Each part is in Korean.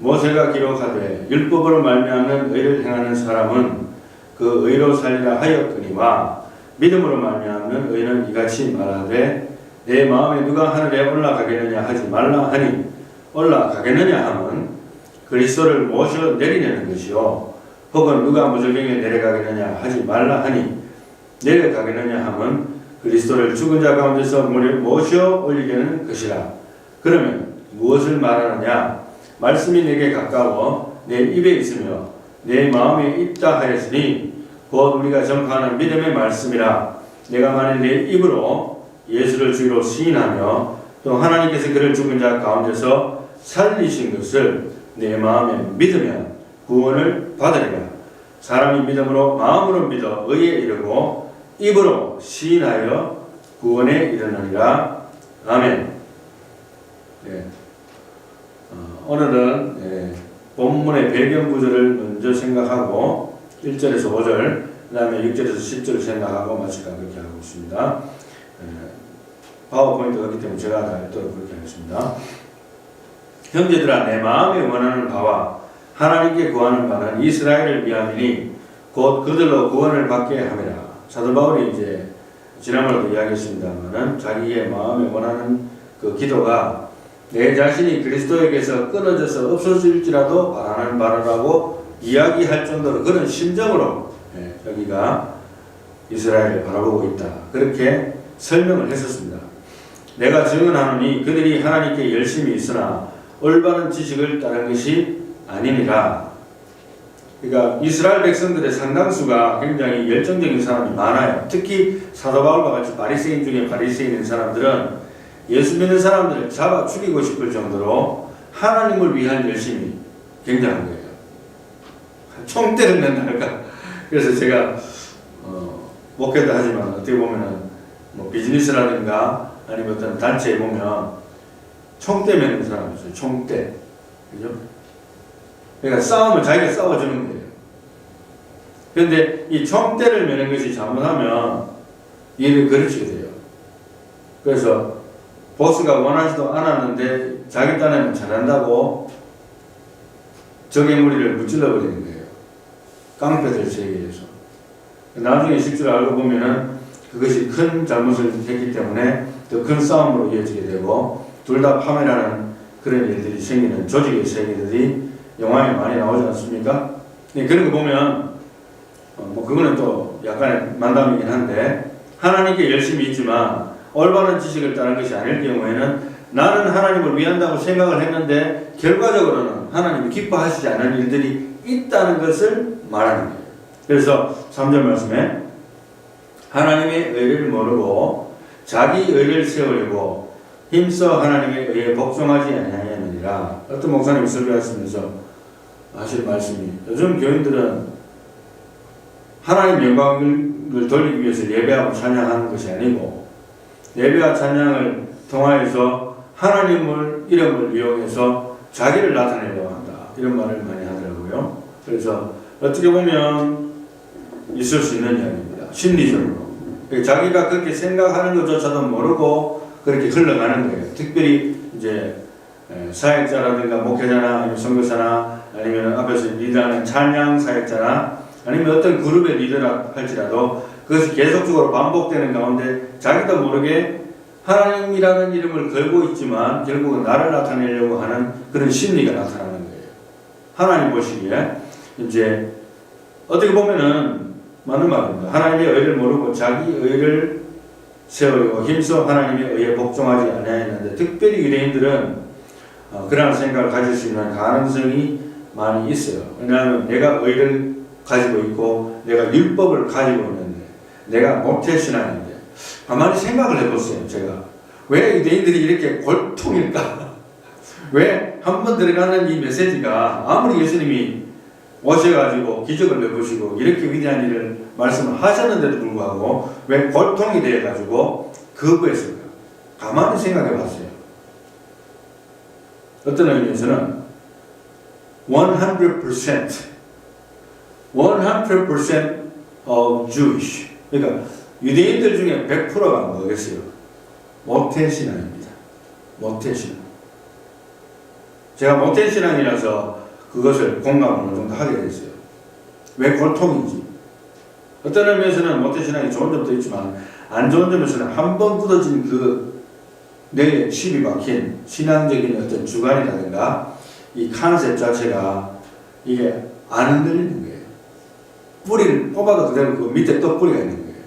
모세가 기록하되 율법으로 말미암는 의를 행하는 사람은 그 의로 살리라 하였거니와 믿음으로 말미암는 의는 이같이 말하되 내 마음에 누가 하늘에 올라가겠느냐 하지 말라 하니 올라가겠느냐 함은 그리스도를 모셔 내리려는 것이요 혹은 누가 무저경에 내려가겠느냐 하지 말라 하니 내려가겠느냐 함은 그리스도를 죽은 자 가운데서 모셔 올리려는 것이라. 그러면 무엇을 말하느냐? 말씀이 내게 가까워 내 입에 있으며 내 마음에 있다 하였으니 곧 우리가 전파하는 믿음의 말씀이라. 내가 만일 내 입으로 예수를 주로 시인하며 또 하나님께서 그를 죽은 자 가운데서 살리신 것을 내 마음에 믿으면 구원을 받으리라. 사람이 믿음으로 마음으로 믿어 의에 이르고 입으로 시인하여 구원에 이르느니라. 아멘. 네. 오늘은 본문의 배경 구절을 먼저 생각하고 1절에서 5절, 그 다음에 6절에서 10절을 생각하고 마칠까 그렇게 하고 있습니다. 파워포인트가 없기 때문에 제가 다 읽도록 그렇게 하겠습니다. 형제들아, 내 마음에 원하는 바와 하나님께 구하는 바는 이스라엘을 위함이니 곧 그들로 구원을 받게 함이라. 사도 바울이 이제 지난번에도 이야기했습니다만은 자기의 마음에 원하는 그 기도가 내 자신이 그리스도에게서 끊어져서 없어질지라도 바라는 바라라고 이야기할 정도로 그런 심정으로 여기가 이스라엘을 바라보고 있다. 그렇게 설명을 했었습니다. 내가 증언하노니 그들이 하나님께 열심히 있으나 올바른 지식을 따른 것이 아니니라. 그러니까 이스라엘 백성들의 상당수가 굉장히 열정적인 사람이 많아요. 특히 사도 바울과 같이 바리새인 중에 바리새인인 사람들은 예수 믿는 사람들을 잡아 죽이고 싶을 정도로 하나님을 위한 열심이 굉장한 거예요. 총대를 맨날 할까. 그래서 제가 목회도 하지만 어떻게 보면은 뭐 비즈니스라든가 아니면 어떤 단체에 보면 총대 매는 사람이 있어요. 총대. 그죠? 그러니까 싸움을 자기가 싸워주는 거예요. 그런데 이 총대를 매는 것이 잘못하면 일을 그르치게 돼요. 그래서 보스가 원하지도 않았는데 자기 딴에는 잘한다고 적의 무리를 무찔러 버리는 거예요. 깡패들 세계에서. 나중에 실제로 알고 보면은 그것이 큰 잘못을 했기 때문에 더 큰 싸움으로 이어지게 되고 둘 다 파멸하는 그런 일들이 생기는 조직의 세계들이 영화에 많이 나오지 않습니까? 네, 그런 거 보면 뭐 그거는 또 약간의 만담이긴 한데 하나님께 열심히 있지만 올바른 지식을 따른 것이 아닐 경우에는 나는 하나님을 위한다고 생각을 했는데 결과적으로는 하나님이 기뻐하시지 않는 일들이 있다는 것을 말하는 거예요. 그래서 3절 말씀에 하나님의 의를 모르고 자기 의를 세우려고 힘써 하나님의 의에 복종하지 아니하느니라. 어떤 목사님이 설교하시면서 하실 말씀이 요즘 교인들은 하나님 영광을 돌리기 위해서 예배하고 찬양하는 것이 아니고 예배와 찬양을 통하여서 하나님을 이름을 이용해서 자기를 나타내려고 한다. 이런 말을 많이 하더라고요. 그래서 어떻게 보면 있을 수 있는 이야기입니다. 심리적으로. 자기가 그렇게 생각하는 것조차도 모르고 그렇게 흘러가는 거예요. 특별히 이제 사역자라든가 목회자나 아니면 선교사나 아니면 앞에서 리더하는 찬양 사역자나 아니면 어떤 그룹의 리더라 할지라도 그것이 계속적으로 반복되는 가운데 자기도 모르게 하나님이라는 이름을 걸고 있지만 결국은 나를 나타내려고 하는 그런 심리가 나타나는 거예요. 하나님 보시기에 이제 어떻게 보면은 맞는 말입니다. 하나님의 의를 모르고 자기 의를 세우려고 힘써 하나님의 의에 복종하지 아니하였는데 특별히 유대인들은 그러한 생각을 가질 수 있는 가능성이 많이 있어요. 왜냐하면 내가 의를 가지고 있고 내가 율법을 가지고 있는데 내가 모태신앙인데 가만히 생각을 해보세요. 제가 왜 유대인들이 이렇게 골통일까? 왜 한 번 들어가는 이 메시지가 아무리 예수님이 오셔가지고 기적을 베푸시고 이렇게 위대한 일을 말씀을 하셨는데도 불구하고 왜 골통이 되어가지고 거부했을까? 가만히 생각해 봤어요. 어떤 의미에서는 100% of Jewish. 그러니까 유대인들 중에 100%가 뭐겠어요? 모태신앙입니다. 모태신앙. 제가 못된 신앙이라서 그것을 공감을 어느 정도 하게 됐어요. 왜 고통인지. 어떤 의미에서는 못된 신앙이 좋은 점도 있지만 안 좋은 점에서는 한 번 굳어진 그 뇌에 칩이 박힌 신앙적인 어떤 주관이라든가 이 컨셉 자체가 이게 안 흔들리는 거예요. 뿌리를 뽑아도 그대로 그 밑에 또 뿌리가 있는 거예요.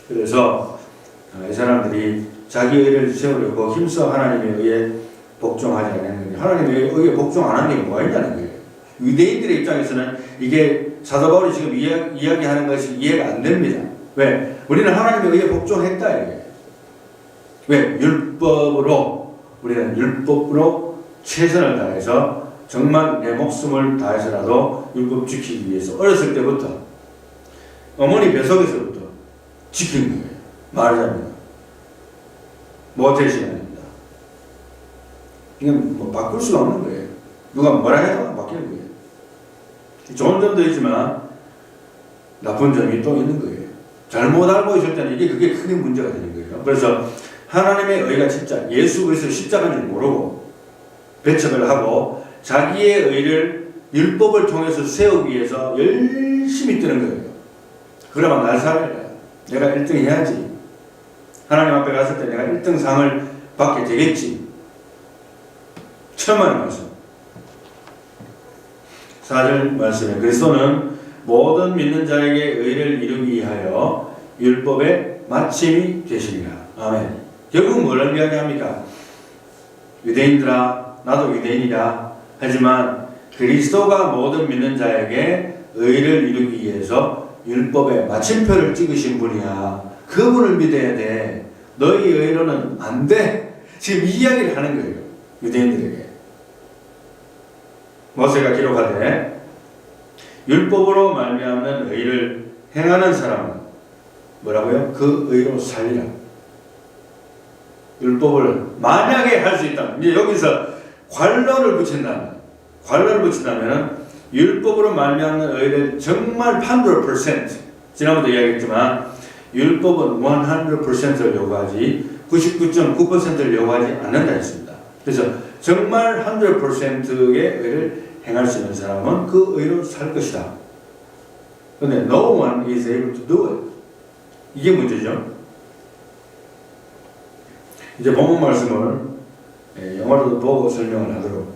그래서 이 사람들이 자기 의를 세우려고 힘써 하나님에 의해 복종하지 않았는데 하나님에 의해 복종 안 하는 게 뭐가 있냐는 거예요. 유대인들의 입장에서는 이게 사도 바울이 지금 이야기하는 것이 이해가 안 됩니다. 왜? 우리는 하나님에 의해 복종했다 이거예요. 왜? 우리는 율법으로 최선을 다해서 정말 내 목숨을 다해서라도 율법 지키기 위해서 어렸을 때부터 어머니 뱃속에서부터 지킨 거예요. 말하자면 모태 신앙입니다. 이건 뭐 바꿀 수가 없는 거예요. 누가 뭐라 해도 안 바뀌는 거예요. 좋은 점도 있지만 나쁜 점이 또 있는 거예요. 잘못 알고 있을 때는 그게 크게 문제가 되는 거예요. 그래서 하나님의 의가 진짜 예수 그리스도 십자가인 줄 모르고 배척을 하고 자기의 의를 율법을 통해서 세우기 위해서 열심히 뜨는 거예요. 그러면 날 살아야 내가 1등 해야지. 하나님 앞에 갔을 때 내가 1등 상을 받게 되겠지. 천만의 말씀. 4절 말씀에 그리스도는 모든 믿는 자에게 의를 이루기 위하여 율법의 마침이 되시리라. 아멘. 결국 뭘 이야기합니까? 유대인들아 나도 유대인이다. 하지만 그리스도가 모든 믿는 자에게 의를 이루기 위해서 율법의 마침표를 찍으신 분이야. 그분을 믿어야 돼. 너희 의로는 안 돼. 지금 이 이야기를 하는 거예요. 유대인들에게. 모세가 기록하되 율법으로 말미암는 의를 행하는 사람은 뭐라고요? 그 의로 살리라. 율법을 만약에 할 수 있다면 이제 여기서 관로를 붙인다면 율법으로 말미암는 의를 정말 100% 지난번도 이야기했지만 율법은 100%를 요구하지 99.9%를 요구하지 않는다 했습니다. 그래서 정말 100%의 의를 행할 수 있는 사람은 그 의로 살 것이다. 그런데 no one is able to do it. 이게 문제죠. 이제 본문 말씀을 영어로도 보고 설명을 하도록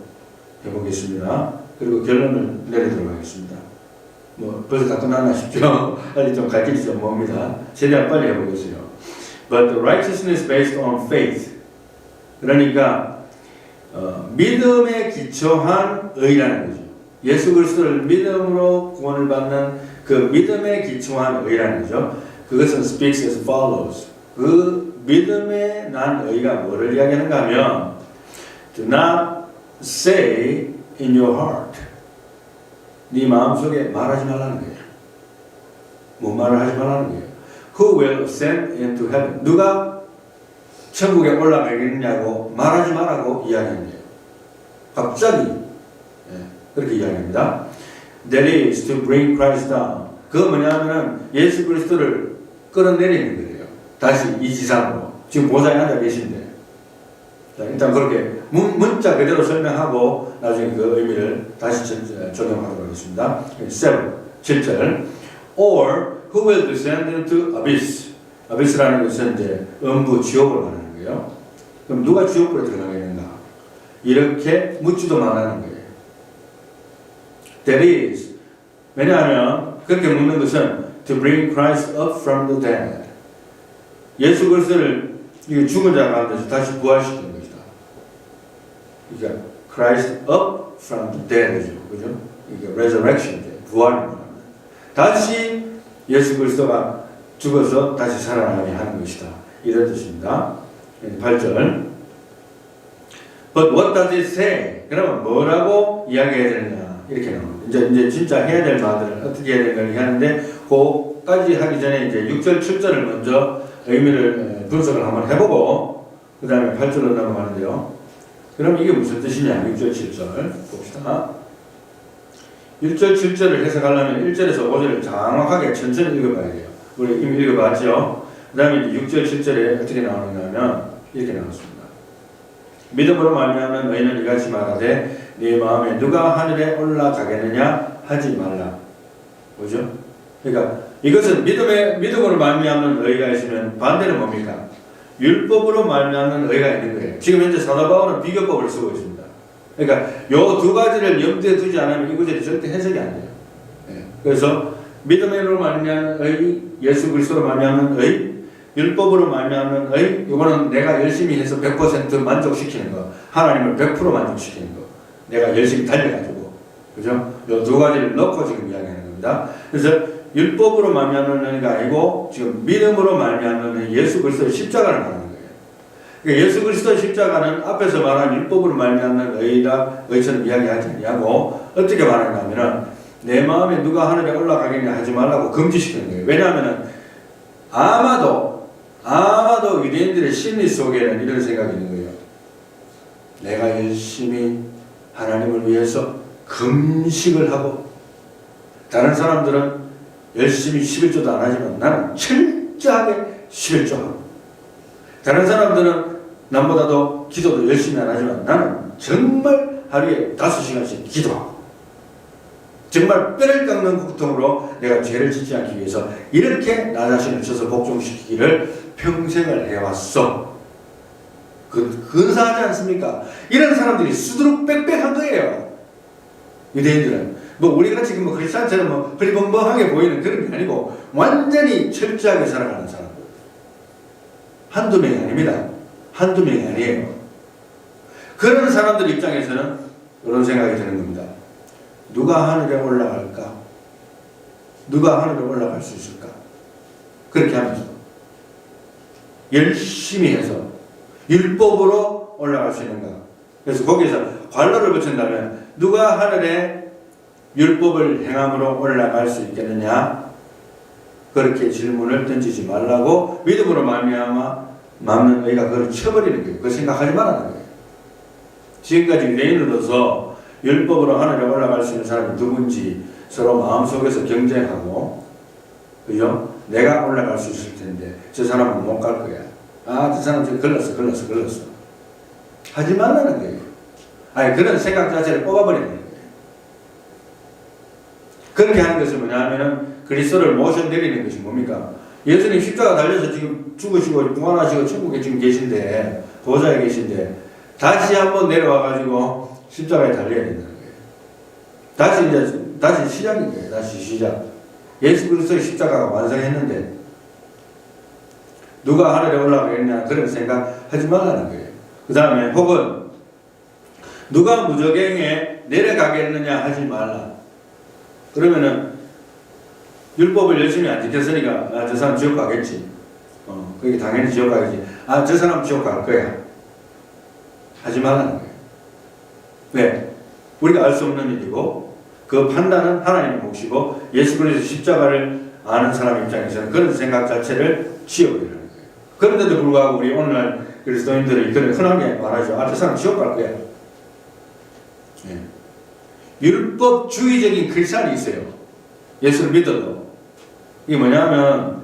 해보겠습니다. 그리고 결론을 내리도록 하겠습니다. 뭐 벌써 다 끝났나 싶죠? 빨리 좀 갈 길이 좀 멉니다. 최대한 빨리 해보겠어요. But the righteousness based on faith. 그러니까 믿음에 기초한 의라는 거죠. 예수 그리스도를 믿음으로 구원을 받는 그 믿음에 기초한 의라는 거죠. 그것은 speaks as follows. 그 믿음에 난 의가 뭐를 이야기하는가 하면 Do not say in your heart. 네 마음속에 말하지 말라는 거예요. 뭐 말을 하지 말라는 거예요. Who will ascend into heaven? 누가 천국에 올라가겠느냐고 말하지 말라고 이야기합니다. 갑자기 그렇게 이야기합니다. That is to bring Christ down. 그거 뭐냐면은 예수 그리스도를 끌어내리는 거예요. 다시 이 지상으로. 지금 보좌에 앉아 계신데. 자, 일단 그렇게 문자 그대로 설명하고 나중에 그 의미를 다시 적용하도록 하겠습니다. 7절. Or who will descend into abyss? abyss라는 것은 이제 음부 지옥을 말하는 거예요. 그럼 누가 지옥으로 들어가겠는가? 이렇게 묻지도 말하는 거예요. That is. 왜냐하면 그렇게 묻는 것은 to bring Christ up from the dead. 예수 그리스도를 죽은 자 가운데서 다시 부활시키는 것이다. 그러니까 Christ up from the dead이죠. 그죠? 이게 resurrection, 부활을 말합니다. 다시 예수 그리스도가 죽어서 다시 살아나게 하는 것이다. 이런 뜻입니다. 8절. But what does it say? 그러면 뭐라고 이야기해야 되느냐? 이렇게 나옵니다. 이제 진짜 해야 될 말들을 어떻게 해야 되는지 하는데, 그까지 하기 전에 이제 6절, 7절을 먼저 의미를 분석을 한번 해보고, 그 다음에 8절로 넘어가는데요. 그럼 이게 무슨 뜻이냐? 6절, 7절 봅시다. 1절, 7절을 해석하려면 1절에서 5절을 정확하게 천천히 읽어봐야 돼요. 우리 이미 읽어봤죠? 그 다음에 이제 6절, 7절에 어떻게 나오는가 하면 이렇게 나왔습니다. 믿음으로 말미암는 너희는 이같이 말하되 네 마음에 누가 하늘에 올라가겠느냐 하지 말라. 뭐죠? 그러니까 이것은 믿음으로 말미암는 의가 있으면 반대는 뭡니까? 율법으로 말미암는 의가 있는 거예요. 지금 현재 사도 바울은 비교법을 쓰고 있습니다. 그러니까 요 두 가지를 염두에 두지 않으면 이 구절이 절대 해석이 안 돼요. 그래서 믿음으로 말미암는 의, 예수 그리스도로 말미암는 의, 율법으로 말미암는 의, 이거는 내가 열심히 해서 100% 만족시키는 거, 하나님을 100% 만족시키는 거, 내가 열심히 달려가지고, 그죠? 요 두 가지를 넣고 지금 이야기하는 겁니다. 그래서 율법으로 말미암는 의가 아니고 지금 믿음으로 말미암는 의, 예수 그리스도의 십자가를 말하는 거예요. 그러니까 예수 그리스도의 십자가는 앞에서 말한 율법으로 말미암는 의처럼 이야기하지 아니하고 어떻게 말하냐면은 내 마음에 누가 하늘에 올라가겠냐 하지 말라고 금지시키는 거예요. 왜냐하면 아마도 유대인들의 심리 속에는 이런 생각이 있는 거예요. 내가 열심히 하나님을 위해서 금식을 하고 다른 사람들은 열심히 11조도 안 하지만 나는 철저하게 11조하고 다른 사람들은 남보다도 기도도 열심히 안 하지만 나는 정말 하루에 5시간씩 기도하고 정말 뼈를 깎는 고통으로 내가 죄를 짓지 않기 위해서 이렇게 나 자신을 쳐서 복종시키기를 평생을 해왔어. 근사하지 않습니까? 이런 사람들이 수두룩 빽빽한 거예요. 유대인들은 뭐 우리가 지금 뭐 크리스찬처럼 뭐 흐리벙벙하게 보이는 그런 게 아니고 완전히 철저하게 살아가는 사람들. 한두 명이 아닙니다. 한두 명이 아니에요. 그런 사람들 입장에서는 이런 생각이 드는 겁니다. 누가 하늘에 올라갈까? 누가 하늘에 올라갈 수 있을까? 그렇게 하면서 열심히 해서 율법으로 올라갈 수 있는가? 그래서 거기에서 관로를 붙인다면 누가 하늘에 율법을 행함으로 올라갈 수 있겠느냐? 그렇게 질문을 던지지 말라고 믿음으로 말미암는 의가 그걸 쳐버리는 거예요. 그걸 생각하지 말라는 거예요. 지금까지 유대인으로서 율법으로 하늘에 올라갈 수 있는 사람이 누군지 서로 마음속에서 경쟁하고, 그죠? 내가 올라갈 수 있을 텐데 저 사람은 못 갈 거야. 아, 저 사람 지금 걸렸어. 하지 말라는 거예요. 아니, 그런 생각 자체를 뽑아버리는 거예요. 그렇게 하는 것은 뭐냐 하면은 그리스도를 모셔내리는 것이 뭡니까? 예수님 십자가 달려서 지금 죽으시고 부활하시고 천국에 지금 계신데, 보좌에 계신데 다시 한번 내려와가지고 십자가에 달려야 된다는 거예요. 다시 시작인 거예요. 다시 시작. 예수 그리스도의 십자가가 완성했는데 누가 하늘에 올라가겠냐 그런 생각 하지 말라는 거예요. 그 다음에 혹은 누가 무저갱에 내려가겠느냐 하지 말라. 그러면은 율법을 열심히 안 지켰으니까 아, 저 사람 지옥 가겠지. 그게 당연히 지옥 가겠지. 아, 저 사람 지옥 갈 거야. 하지 말라는 거예요. 왜? 우리가 알 수 없는 일이고 그 판단은 하나님의 몫이고 예수 그리스도 십자가를 아는 사람 입장에서는 그런 생각 자체를 지워버리는 거예요. 그런데도 불구하고 우리 오늘날 그리스도인들이 그런 흔하게 말하죠. 아, 저 사람 지옥 갈 거야. 예. 율법주의적인 크리스찬이 있어요. 예수를 믿어도. 이게 뭐냐면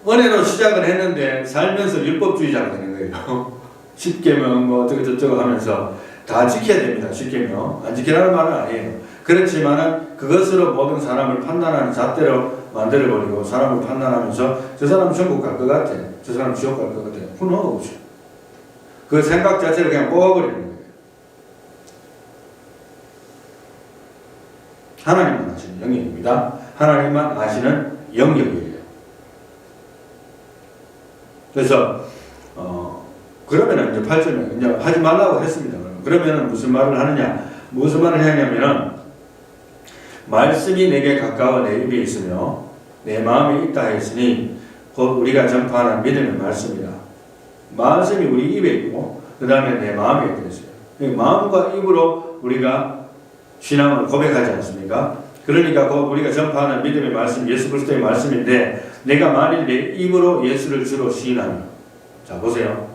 은혜로 시작을 했는데 살면서 율법주의자가 되는 거예요. 십계명 뭐 어떻게 저쩌고 하면서 다 지켜야 됩니다. 십계명. 안 지키라는 말은 아니에요. 그렇지만은 그것으로 모든 사람을 판단하는 잣대로 만들어버리고 사람을 판단하면서 저 사람 천국 갈 것 같아. 저 사람 지옥 갈 것 같아. Who knows? 그 생각 자체를 그냥 뽑아버리는 거예요. 하나님만 아시는 영역입니다. 하나님만 아시는 영역이에요. 그래서 그러면은 이제 8절에 이제 하지 말라고 했습니다. 그러면은 무슨 말을 하느냐? 무슨 말을 하냐면은 말씀이 내게 가까워 내 입에 있으며 내 마음에 있다 했으니 곧 우리가 전파하는 믿음의 말씀이다. 말씀이 우리 입에 있고 그 다음에 내 마음에 있어요. 마음과 입으로 우리가 신앙을 고백하지 않습니까? 그러니까 곧 우리가 전파하는 믿음의 말씀, 예수 그리스도의 말씀인데 내가 만일 내 입으로 예수를 주로 시인하면, 자 보세요.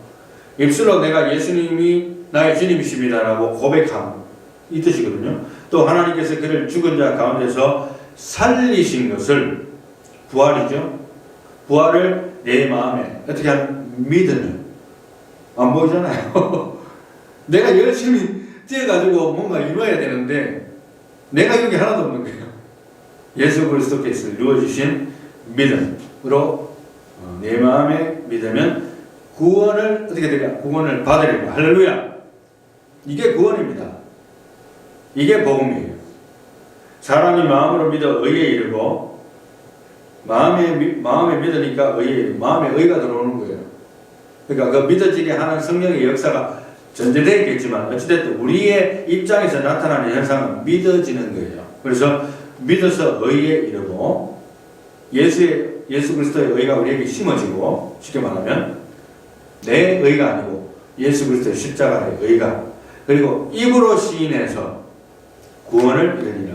입술로 내가 예수님이 나의 주님이십니다라고 고백함, 이 뜻이거든요. 또 하나님께서 그를 죽은 자 가운데서 살리신 것을, 부활이죠. 부활을 내 마음에 어떻게 하면 믿으면, 안 보이잖아요. 내가 열심히 뛰어가지고 뭔가 이루어야 되는데 내가 이런 게 하나도 없는 거예요. 예수 그리스도께서 이루어주신 믿음으로 내 마음에 믿으면 구원을 어떻게 되냐? 구원을 받으리라. 할렐루야. 이게 구원입니다. 이게 복음이에요. 사람이 마음으로 믿어 의에 이르고 마음에 믿으니까 의에 이르고 마음에 의가 들어오는 거예요. 그러니까 그 믿어지게 하는 성령의 역사가 전제되어 있겠지만 어찌됐든 우리의 입장에서 나타나는 현상은 믿어지는 거예요. 그래서 믿어서 의에 이르고 예수 그리스도의 의가 우리에게 심어지고 쉽게 말하면 내 의가 아니고 예수 그리스도의 십자가의 의가 그리고 입으로 시인해서 구원을 이루리라.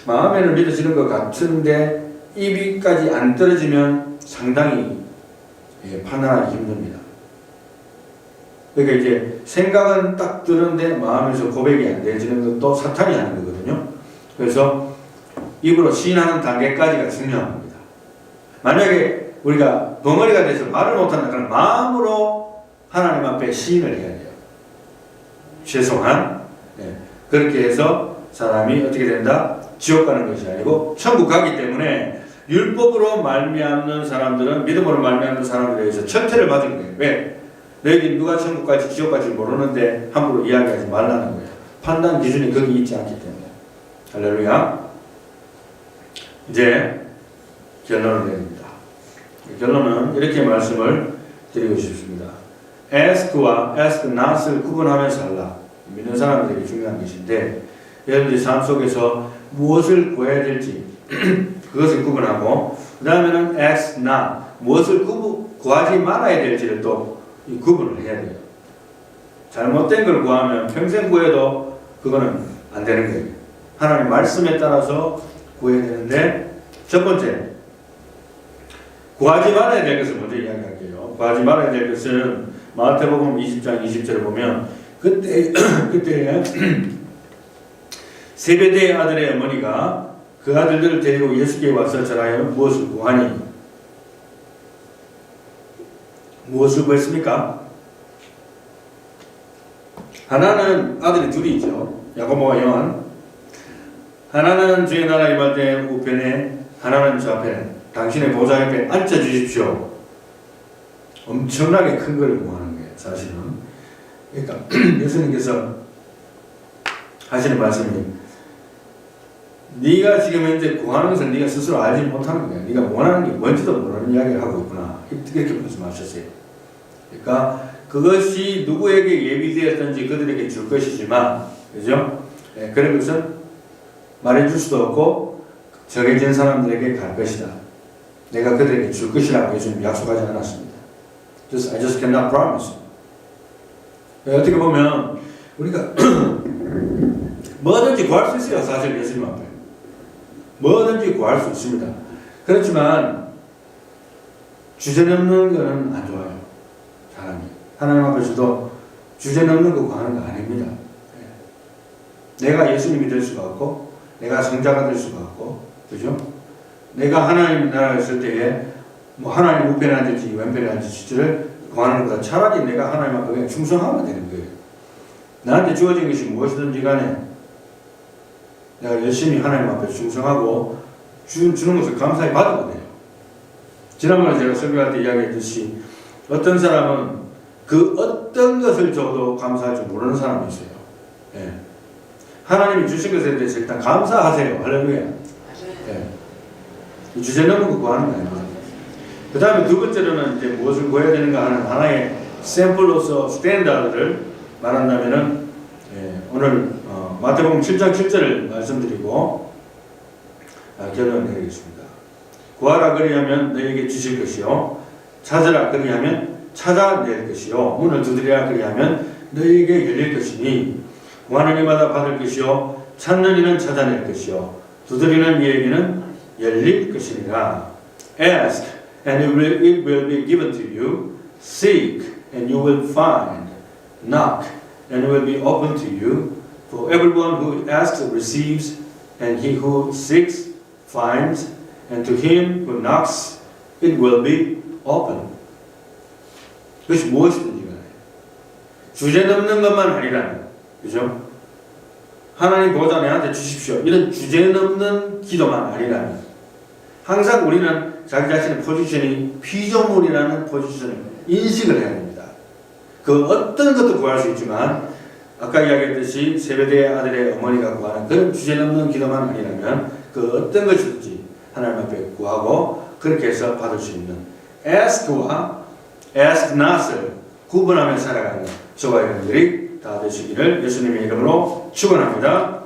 마음에는 믿어지는 것 같은데 입이까지 안 떨어지면 상당히 판단하기 힘듭니다. 그러니까 이제 생각은 딱 드는데 마음에서 고백이 안 되지는 것도 사탄이 하는 거거든요. 그래서 입으로 시인하는 단계까지가 중요한 겁니다. 만약에 우리가 벙어리가 돼서 말을 못한다 그러면 마음으로 하나님 앞에 시인을 해야 돼요. 최소한 그렇게 해서 사람이 어떻게 된다? 지옥 가는 것이 아니고 천국 가기 때문에 율법으로 말미암는 사람들은 믿음으로 말미암는 사람들에 의해서 천태를 받은 거예요. 왜? 너희들이 누가 천국 갈지 지옥 갈지 모르는데 함부로 이야기하지 말라는 거예요. 판단 기준이 거기 있지 않기 때문에. 할렐루야. 이제 결론을 내립니다. 결론은 이렇게 말씀을 드리고 싶습니다. ask와 ask not을 구분하면서 하라. 믿는 사람들에게 중요한 것인데 여러분들이 삶 속에서 무엇을 구해야 될지 그것을 구분하고 그 다음에는 ask not 무엇을 구하지 말아야 될지를 또 구분을 해야 돼요. 잘못된 걸 구하면 평생 구해도 그거는 안 되는 거예요. 하나님 말씀에 따라서 구해야 되는데 첫 번째 구하지 말아야 될 것을 먼저 이야기할게요. 구하지 말아야 될 것은 마태복음 20장 20절을 보면 그때 세베대의 아들의 어머니가 그 아들들을 데리고 예수께 와서 절하여 무엇을 구하니? 무엇을 구했습니까? 하나는 아들이 둘이 있죠. 야고보와 요한. 하나는 주의 나라 임할 때 우편에 하나는 좌편에 당신의 보좌 옆에 앉아주십시오. 엄청나게 큰 걸 구하는 거예요. 사실은. 그러니까 예수님께서 하시는 말씀이 네가 지금 현재 구하는 것을 네가 스스로 알지 못하는 거야. 네가 원하는 게 뭔지도 모르는 이야기를 하고 있구나. 이렇게 말씀하셨어요. 그러니까 그것이 누구에게 예비되었든지 그들에게 줄 것이지만, 그죠? 그런 것은 말해줄 수도 없고 정해진 사람들에게 갈 것이다. 내가 그들에게 줄 것이라고 예수님 약속하지 않았습니다. I just cannot promise. 어떻게 보면 우리가 뭐든지 구할 수 있어요. 사실 예수님 앞에 뭐든지 구할 수 있습니다. 그렇지만 주제넘는 것은 안 좋아요. 사람이 하나님 앞에서도 주제넘는 거 구하는 거 아닙니다. 내가 예수님이 될 수가 없고 내가 성자가 될 수가 없고, 그죠? 내가 하나님 나라에 있을 때에 뭐 하나님 우편에 앉을지 왼편에 앉을지를 구하는 것보다 차라리 내가 하나님 앞에 그냥 충성하면 되는 거예요. 나한테 주어진 것이 무엇이든지 간에 내가 열심히 하나님 앞에 충성하고 주는 것을 감사히 받으면 돼요. 지난번에 제가 설교할 때 이야기했듯이 어떤 사람은 그 어떤 것을 줘도 감사할 줄 모르는 사람이 있어요. 예. 하나님이 주신 것에 대해서 일단 감사하세요. 할렐루야. 예. 주제 넘는 거 구하는 거 아닙니다. 그 다음에 두 번째로는 이제 무엇을 구해야 되는가 하는 하나의 샘플로서 스탠다드를 말한다면은 오늘 마태복음 7장 7절을 말씀드리고 결론을 내리겠습니다. 구하라 그리하면 너에게 주실 것이요 찾으라 그리하면 찾아낼 것이요 문을 두드리라 그리하면 너에게 열릴 것이니 구하는 이마다 받을 것이요 찾는 이는 찾아낼 것이요 두드리는 이에게는 열릴 것이니라. Ask and it will be given to you. Seek and you will find. Knock and it will be open to you. For everyone who asks receives, and he who seeks finds, and to him who knocks it will be open. 그것이 무엇이든지 간에 주제 넘는 것만 아니라면 그죠? 하나님 보좌 내한테 주십시오. 이런 주제넘는 기도만 아니라면 항상 우리는 자기 자신의 포지션이 피조물이라는 포지션을 인식을 해야 됩니다. 그 어떤 것도 구할 수 있지만 아까 이야기했듯이 세베대의 아들의 어머니가 구하는 그런 주제넘는 기도만 아니라면 그 어떤 것이든지 하나님 앞에 구하고 그렇게 해서 받을 수 있는 ask와 ask not을 구분하며 살아가는 저와 여러분들이 다 되시기를 예수님의 이름으로 축원합니다.